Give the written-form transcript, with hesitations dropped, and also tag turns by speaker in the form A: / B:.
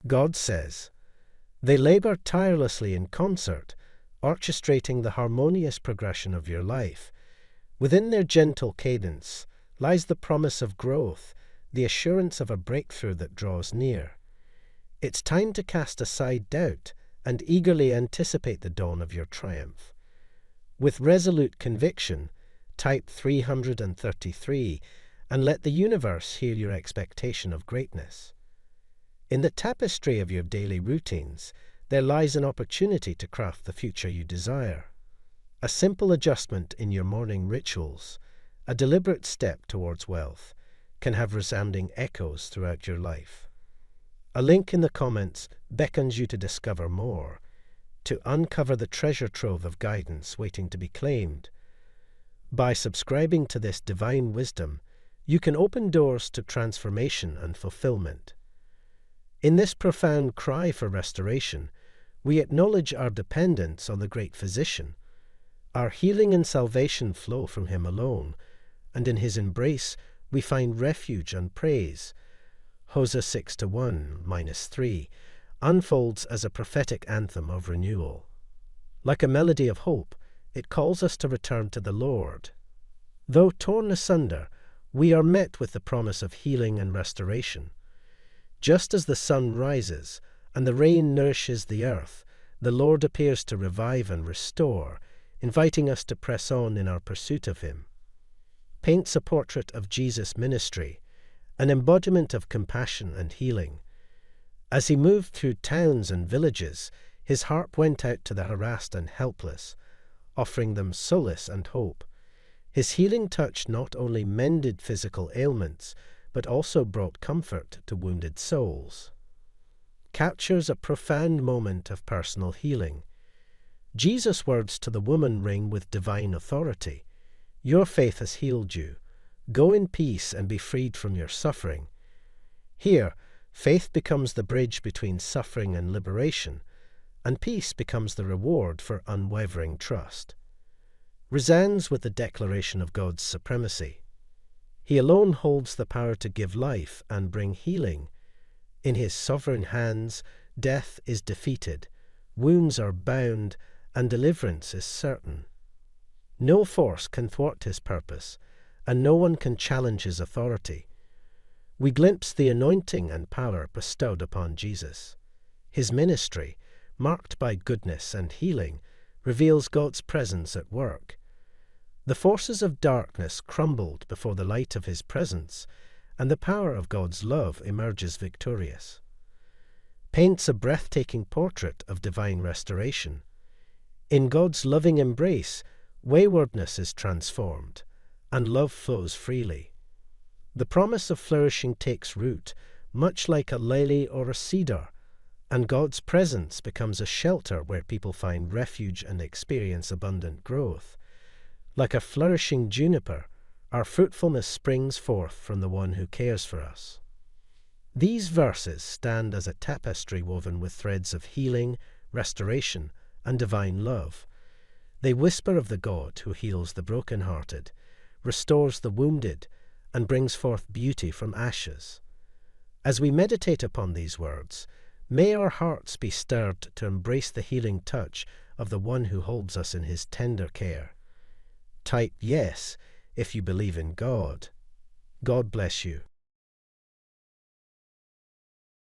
A: God says, "They labor tirelessly in concert, orchestrating the harmonious progression of your life. Within their gentle cadence lies the promise of growth, the assurance of a breakthrough that draws near. It's time to cast aside doubt and eagerly anticipate the dawn of your triumph. With resolute conviction, type 333 and let the universe hear your expectation of greatness. In the tapestry of your daily routines, there lies an opportunity to craft the future you desire. A simple adjustment in your morning rituals, a deliberate step towards wealth, can have resounding echoes throughout your life. A link in the comments beckons you to discover more, to uncover the treasure trove of guidance waiting to be claimed. By subscribing to this divine wisdom, you can open doors to transformation and fulfillment. In this profound cry for restoration, we acknowledge our dependence on the great physician. Our healing and salvation flow from him alone, and in his embrace we find refuge and praise. Hosea 6:1-3 unfolds as a prophetic anthem of renewal. Like a melody of hope, it calls us to return to the Lord. Though torn asunder, we are met with the promise of healing and restoration. Just as the sun rises and the rain nourishes the earth, the Lord appears to revive and restore, inviting us to press on in our pursuit of him. Paints a portrait of Jesus' ministry, an embodiment of compassion and healing. As he moved through towns and villages, his harp went out to the harassed and helpless, offering them solace and hope. His healing touch not only mended physical ailments, but also brought comfort to wounded souls. Captures a profound moment of personal healing. Jesus' words to the woman ring with divine authority. "Your faith has healed you. Go in peace and be freed from your suffering." Here, faith becomes the bridge between suffering and liberation, and peace becomes the reward for unwavering trust. Resounds with the declaration of God's supremacy. He alone holds the power to give life and bring healing. In his sovereign hands, death is defeated, wounds are bound, and deliverance is certain. No force can thwart his purpose, and no one can challenge his authority. We glimpse the anointing and power bestowed upon Jesus. His ministry, marked by goodness and healing, reveals God's presence at work. The forces of darkness crumbled before the light of his presence, and the power of God's love emerges victorious. Paints a breathtaking portrait of divine restoration. In God's loving embrace, waywardness is transformed, and love flows freely. The promise of flourishing takes root, much like a lily or a cedar, and God's presence becomes a shelter where people find refuge and experience abundant growth. Like a flourishing juniper, our fruitfulness springs forth from the one who cares for us. These verses stand as a tapestry woven with threads of healing, restoration, and divine love. They whisper of the God who heals the brokenhearted, restores the wounded, and brings forth beauty from ashes. As we meditate upon these words, may our hearts be stirred to embrace the healing touch of the one who holds us in his tender care. Type yes if you believe in God. God bless you.